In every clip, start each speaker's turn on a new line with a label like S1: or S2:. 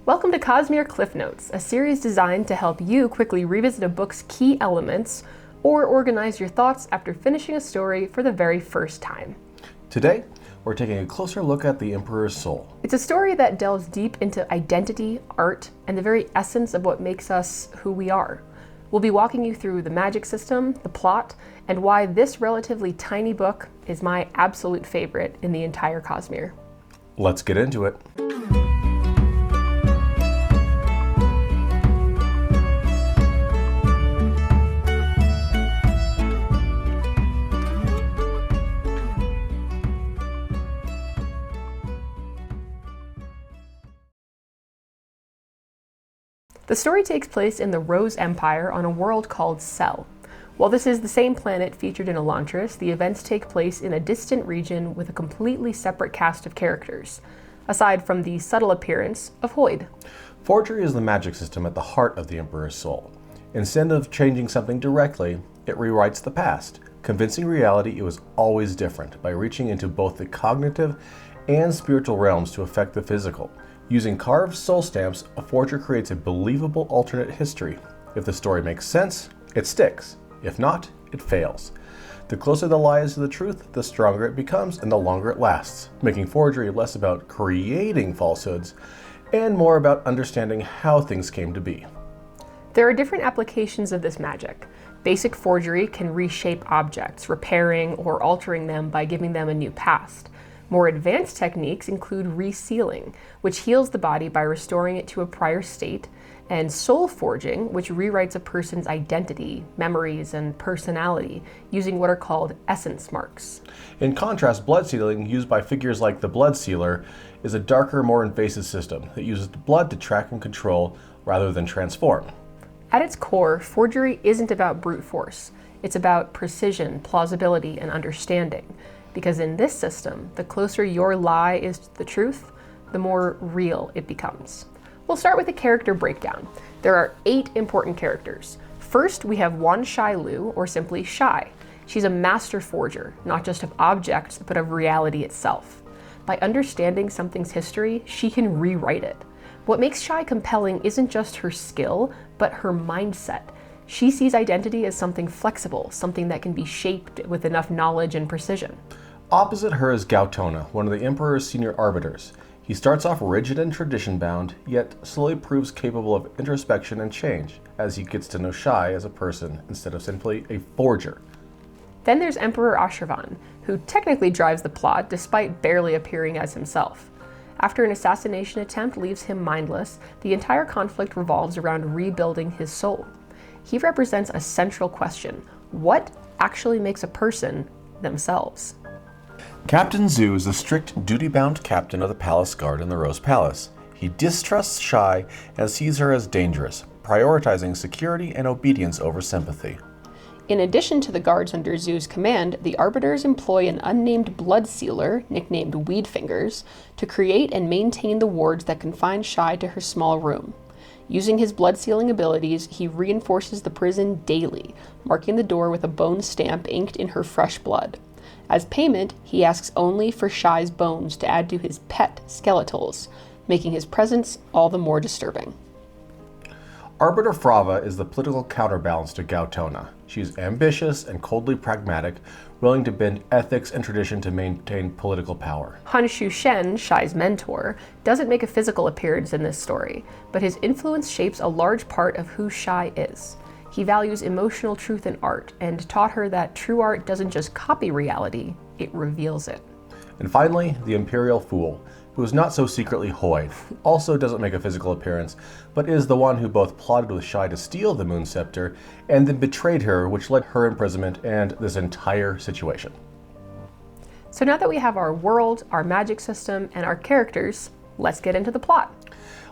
S1: Welcome to Cosmere CliffsNotes, a series designed to help you quickly revisit a book's key elements or organize your thoughts after finishing a story for the very first time.
S2: Today, we're taking a closer look at The Emperor's Soul.
S1: It's a story that delves deep into identity, art, and the very essence of what makes us who we are. We'll be walking you through the magic system, the plot, and why this relatively tiny book is my absolute favorite in the entire Cosmere.
S2: Let's get into it.
S1: The story takes place in the Rose Empire on a world called Cell. While this is the same planet featured in Elantris, the events take place in a distant region with a completely separate cast of characters, aside from the subtle appearance of Hoid.
S2: Forgery is the magic system at the heart of The Emperor's Soul. Instead of changing something directly, it rewrites the past, convincing reality it was always different by reaching into both the cognitive and spiritual realms to affect the physical. Using carved soul stamps, a forger creates a believable alternate history. If the story makes sense, it sticks. If not, it fails. The closer the lie is to the truth, the stronger it becomes and the longer it lasts, making forgery less about creating falsehoods and more about understanding how things came to be.
S1: There are different applications of this magic. Basic forgery can reshape objects, repairing or altering them by giving them a new past. More advanced techniques include resealing, which heals the body by restoring it to a prior state, and soul forging, which rewrites a person's identity, memories, and personality using what are called essence marks.
S2: In contrast, blood sealing, used by figures like the Blood Sealer, is a darker, more invasive system that uses blood to track and control rather than transform.
S1: At its core, forgery isn't about brute force. It's about precision, plausibility, and understanding. Because in this system, the closer your lie is to the truth, the more real it becomes. We'll start with a character breakdown. There are 8 important characters. First, we have one Shai Lu, or simply Shai. She's a master forger, not just of objects, but of reality itself. By understanding something's history, she can rewrite it. What makes Shai compelling isn't just her skill, but her mindset. She sees identity as something flexible, something that can be shaped with enough knowledge and precision.
S2: Opposite her is Gautona, one of the Emperor's senior arbiters. He starts off rigid and tradition-bound, yet slowly proves capable of introspection and change as he gets to know Shai as a person instead of simply a forger.
S1: Then there's Emperor Ashravan, who technically drives the plot despite barely appearing as himself. After an assassination attempt leaves him mindless, the entire conflict revolves around rebuilding his soul. He represents a central question: what actually makes a person themselves?
S2: Captain Zhu is the strict, duty-bound captain of the palace guard in the Rose Palace. He distrusts Shai and sees her as dangerous, prioritizing security and obedience over sympathy.
S1: In addition to the guards under Zhu's command, the arbiters employ an unnamed blood sealer, nicknamed Weedfingers, to create and maintain the wards that confine Shai to her small room. Using his blood-sealing abilities, he reinforces the prison daily, marking the door with a bone stamp inked in her fresh blood. As payment, he asks only for Shai's bones to add to his pet skeletals, making his presence all the more disturbing.
S2: Arbiter Frava is the political counterbalance to Gautona. She's ambitious and coldly pragmatic, willing to bend ethics and tradition to maintain political power.
S1: Han Shu Shen, Shai's mentor, doesn't make a physical appearance in this story, but his influence shapes a large part of who Shai is. He values emotional truth in art and taught her that true art doesn't just copy reality, it reveals it.
S2: And finally, the Imperial Fool, who is not so secretly Hoid, also doesn't make a physical appearance, but is the one who both plotted with Shai to steal the Moon Scepter and then betrayed her, which led her imprisonment and this entire situation.
S1: So now that we have our world, our magic system, and our characters, let's get into the plot.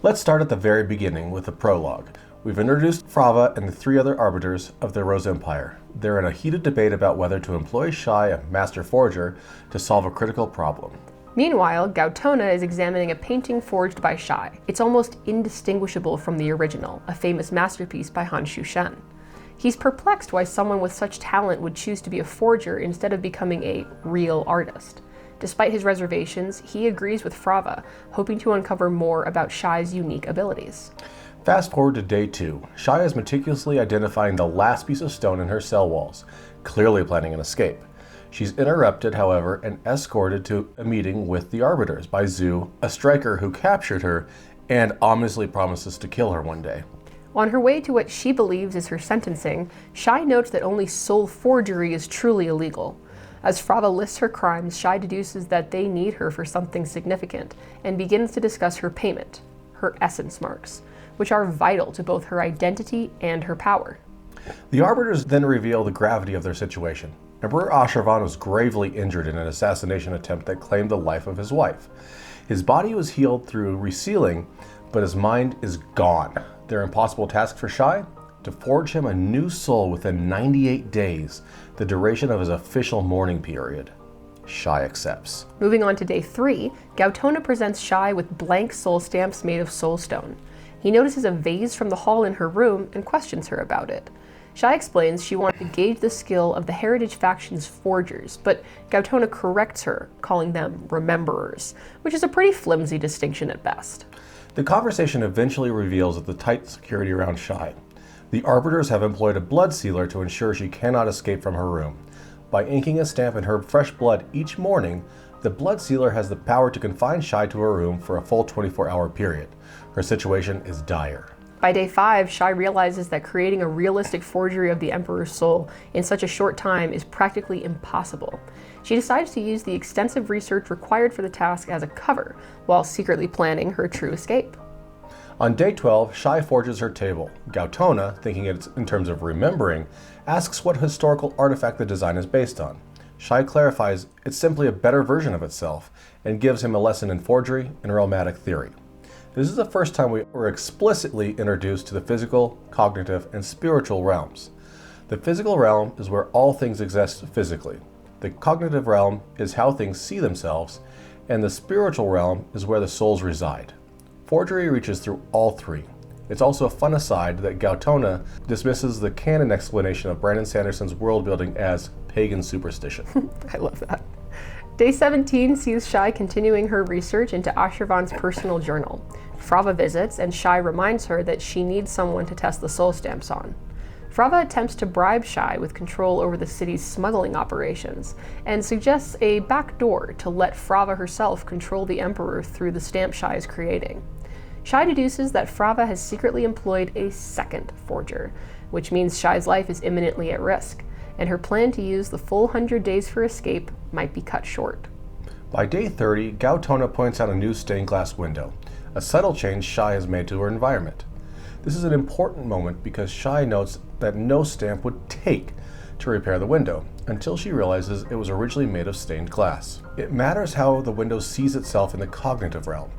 S2: Let's start at the very beginning with the prologue. We've introduced Frava and the 3 other arbiters of the Rose Empire. They're in a heated debate about whether to employ Shai, a master forger, to solve a critical problem.
S1: Meanwhile, Gautona is examining a painting forged by Shai. It's almost indistinguishable from the original, a famous masterpiece by Han Shu Shen. He's perplexed why someone with such talent would choose to be a forger instead of becoming a real artist. Despite his reservations, he agrees with Frava, hoping to uncover more about Shai's unique abilities.
S2: Fast forward to day 2. Shai is meticulously identifying the last piece of stone in her cell walls, clearly planning an escape. She's interrupted, however, and escorted to a meeting with the Arbiters by Zu, a striker who captured her and ominously promises to kill her one day.
S1: On her way to what she believes is her sentencing, Shai notes that only soul forgery is truly illegal. As Frava lists her crimes, Shai deduces that they need her for something significant and begins to discuss her payment, her essence marks, which are vital to both her identity and her power.
S2: The Arbiters then reveal the gravity of their situation. Emperor Ashravan was gravely injured in an assassination attempt that claimed the life of his wife. His body was healed through resealing, but his mind is gone. Their impossible task for Shai? To forge him a new soul within 98 days, the duration of his official mourning period. Shai accepts.
S1: Moving on to day 3, Gautona presents Shai with blank soul stamps made of soulstone. He notices a vase from the hall in her room and questions her about it. Shai explains she wanted to gauge the skill of the Heritage faction's forgers, but Gautona corrects her, calling them rememberers, which is a pretty flimsy distinction at best.
S2: The conversation eventually reveals the tight security around Shai. The Arbiters have employed a blood sealer to ensure she cannot escape from her room. By inking a stamp in her fresh blood each morning, the blood sealer has the power to confine Shai to her room for a full 24-hour period. Her situation is dire.
S1: By day 5, Shai realizes that creating a realistic forgery of the Emperor's soul in such a short time is practically impossible. She decides to use the extensive research required for the task as a cover, while secretly planning her true escape.
S2: On day 12, Shai forges her table. Gautona, thinking it's in terms of remembering, asks what historical artifact the design is based on. Shai clarifies it's simply a better version of itself, and gives him a lesson in forgery and aromatic theory. This is the first time we were explicitly introduced to the physical, cognitive, and spiritual realms. The physical realm is where all things exist physically. The cognitive realm is how things see themselves, and the spiritual realm is where the souls reside. Forgery reaches through all three. It's also a fun aside that Gautona dismisses the canon explanation of Brandon Sanderson's world building as pagan superstition.
S1: I love that. Day 17 sees Shai continuing her research into Ashravan's personal journal. Frava visits, and Shai reminds her that she needs someone to test the soul stamps on. Frava attempts to bribe Shai with control over the city's smuggling operations, and suggests a back door to let Frava herself control the Emperor through the stamp Shai is creating. Shai deduces that Frava has secretly employed a second forger, which means Shai's life is imminently at risk, and her plan to use the full 100 days for escape might be cut short.
S2: By day 30, Gautona points out a new stained glass window, a subtle change Shai has made to her environment. This is an important moment because Shai notes that no stamp would take to repair the window, until she realizes it was originally made of stained glass. It matters how the window sees itself in the cognitive realm.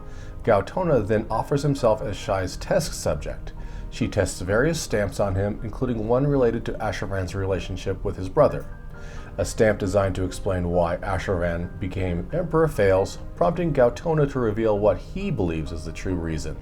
S2: Gautona then offers himself as Shai's test subject. She tests various stamps on him, including one related to Ashravan's relationship with his brother. A stamp designed to explain why Ashravan became Emperor fails, prompting Gautona to reveal what he believes is the true reason.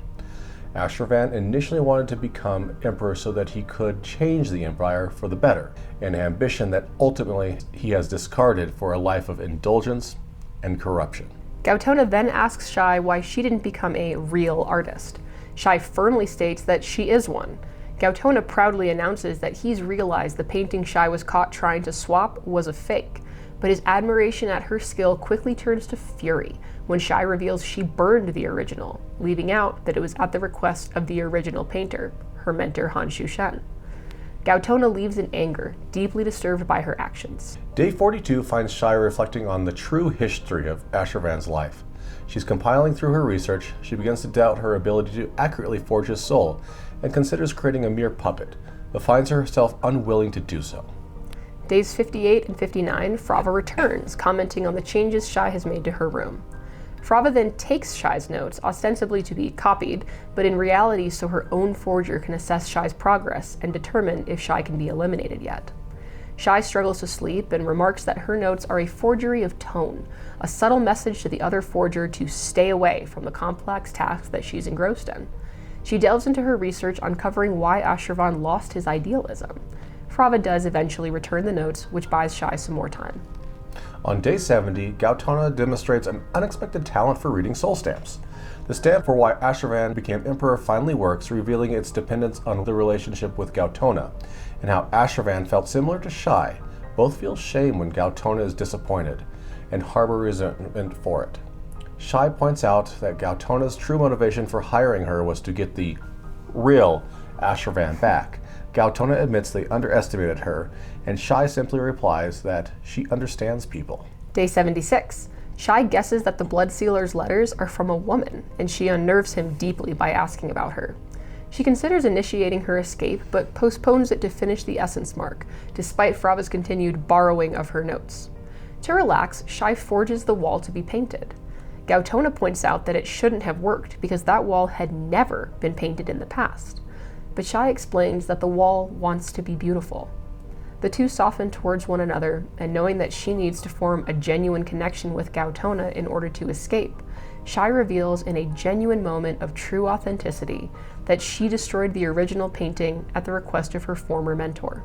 S2: Ashravan initially wanted to become emperor so that he could change the empire for the better, an ambition that ultimately he has discarded for a life of indulgence and corruption.
S1: Gautona then asks Shai why she didn't become a real artist. Shai firmly states that she is one. Gautona proudly announces that he's realized the painting Shai was caught trying to swap was a fake, but his admiration at her skill quickly turns to fury when Shai reveals she burned the original, leaving out that it was at the request of the original painter, her mentor Han Shushan. Gautona leaves in anger, deeply disturbed by her actions.
S2: Day 42 finds Shai reflecting on the true history of Ashravan's life. She's compiling through her research. She begins to doubt her ability to accurately forge his soul, and considers creating a mere puppet, but finds herself unwilling to do so.
S1: Days 58 and 59, Frava returns, commenting on the changes Shai has made to her room. Frava then takes Shai's notes, ostensibly to be copied, but in reality so her own forger can assess Shai's progress and determine if Shai can be eliminated yet. Shai struggles to sleep and remarks that her notes are a forgery of tone, a subtle message to the other forger to stay away from the complex tasks that she's engrossed in. She delves into her research, uncovering why Ashravan lost his idealism. Frava does eventually return the notes, which buys Shai some more time.
S2: On day 70, Gautona demonstrates an unexpected talent for reading soul stamps. The stamp for why Ashravan became emperor finally works, revealing its dependence on the relationship with Gautona, and how Ashravan felt similar to Shai. Both feel shame when Gautona is disappointed, and harbor resentment for it. Shai points out that Gautona's true motivation for hiring her was to get the real Ashravan back. Gautona admits they underestimated her, and Shai simply replies that she understands people.
S1: Day 76. Shai guesses that the Blood Sealer's letters are from a woman, and she unnerves him deeply by asking about her. She considers initiating her escape, but postpones it to finish the essence mark, despite Frava's continued borrowing of her notes. To relax, Shai forges the wall to be painted. Gautona points out that it shouldn't have worked because that wall had never been painted in the past. But Shai explains that the wall wants to be beautiful. The two soften towards one another, and knowing that she needs to form a genuine connection with Gautona in order to escape, Shai reveals in a genuine moment of true authenticity that she destroyed the original painting at the request of her former mentor.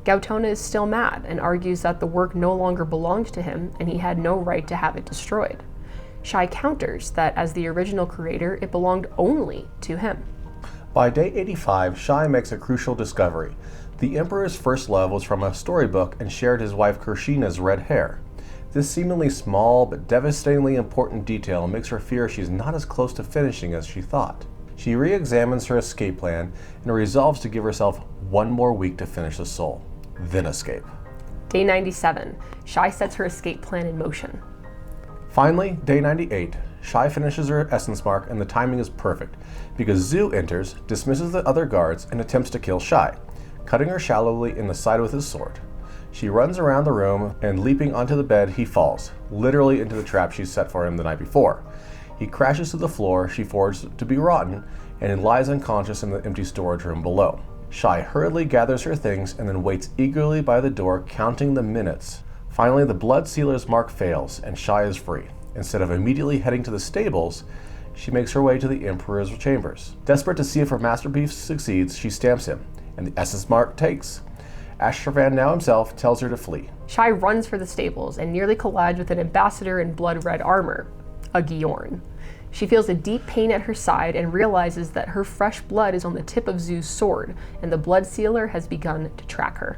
S1: Gautona is still mad and argues that the work no longer belonged to him and he had no right to have it destroyed. Shai counters that as the original creator, it belonged only to him.
S2: By day 85, Shai makes a crucial discovery. The Emperor's first love was from a storybook and shared his wife Kershina's red hair. This seemingly small but devastatingly important detail makes her fear she's not as close to finishing as she thought. She re-examines her escape plan and resolves to give herself one more week to finish the soul, then escape.
S1: Day 97. Shai sets her escape plan in motion.
S2: Finally, day 98, Shai finishes her essence mark and the timing is perfect because Zu enters, dismisses the other guards, and attempts to kill Shai, cutting her shallowly in the side with his sword. She runs around the room and leaping onto the bed, he falls, literally into the trap she set for him the night before. He crashes to the floor she forged to be rotten and lies unconscious in the empty storage room below. Shai hurriedly gathers her things and then waits eagerly by the door, counting the minutes. Finally, the Blood Sealer's mark fails and Shai is free. Instead of immediately heading to the stables, she makes her way to the Emperor's chambers. Desperate to see if her masterpiece succeeds, she stamps him, and the essence mark takes. Ashravan now himself tells her to flee.
S1: Shai runs for the stables and nearly collides with an ambassador in blood-red armor, a Giorn. She feels a deep pain at her side and realizes that her fresh blood is on the tip of Zu's sword, and the Blood Sealer has begun to track her.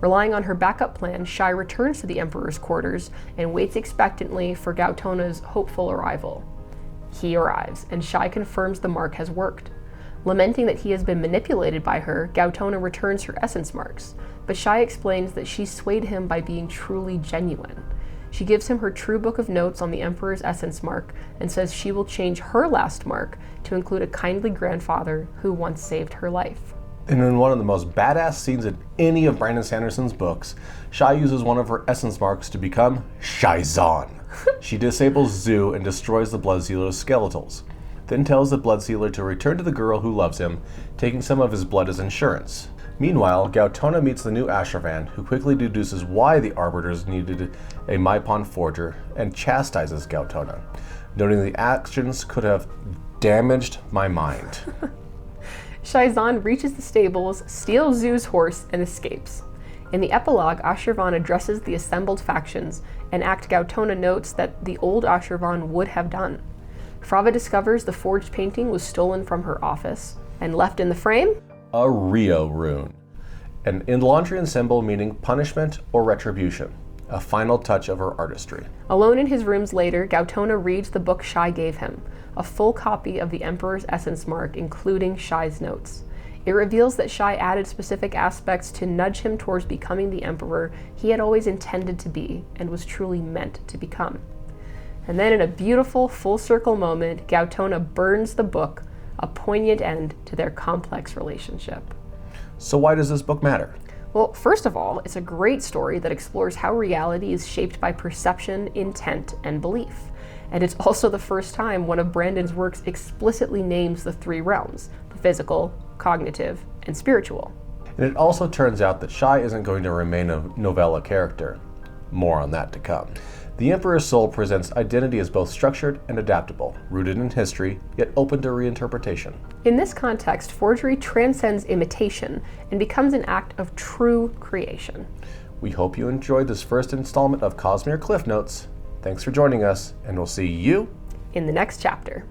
S1: Relying on her backup plan, Shai returns to the Emperor's quarters and waits expectantly for Gautona's hopeful arrival. He arrives, and Shai confirms the mark has worked. Lamenting that he has been manipulated by her, Gautona returns her essence marks, but Shai explains that she swayed him by being truly genuine. She gives him her true book of notes on the Emperor's essence mark and says she will change her last mark to include a kindly grandfather who once saved her life.
S2: And in one of the most badass scenes in any of Brandon Sanderson's books, Shai uses one of her essence marks to become Shai-Zon. She disables Zu and destroys the Blood Sealer's skeletals, then tells the Blood Sealer to return to the girl who loves him, taking some of his blood as insurance. Meanwhile, Gautona meets the new Ashravan, who quickly deduces why the Arbiters needed a Maipon forger and chastises Gautona, noting the actions could have damaged my mind.
S1: Shai-Zon reaches the stables, steals Zu's horse, and escapes. In the epilogue, Ashravan addresses the assembled factions, and Act Gautona notes that the old Ashravan would have done. Frava discovers the forged painting was stolen from her office, and left in the frame?
S2: A Rio rune, an Indlandrian symbol meaning punishment or retribution, a final touch of her artistry.
S1: Alone in his rooms later, Gautona reads the book Shai gave him, a full copy of the Emperor's essence mark, including Shai's notes. It reveals that Shai added specific aspects to nudge him towards becoming the Emperor he had always intended to be and was truly meant to become. And then in a beautiful full circle moment, Gautona burns the book, a poignant end to their complex relationship.
S2: So why does this book matter?
S1: Well, first of all, it's a great story that explores how reality is shaped by perception, intent, and belief. And it's also the first time one of Brandon's works explicitly names the three realms: the physical, cognitive, and spiritual.
S2: And it also turns out that Shai isn't going to remain a novella character. More on that to come. The Emperor's Soul presents identity as both structured and adaptable, rooted in history, yet open to reinterpretation.
S1: In this context, forgery transcends imitation and becomes an act of true creation.
S2: We hope you enjoyed this first installment of Cosmere CliffsNotes. Thanks for joining us, and we'll see you
S1: in the next chapter.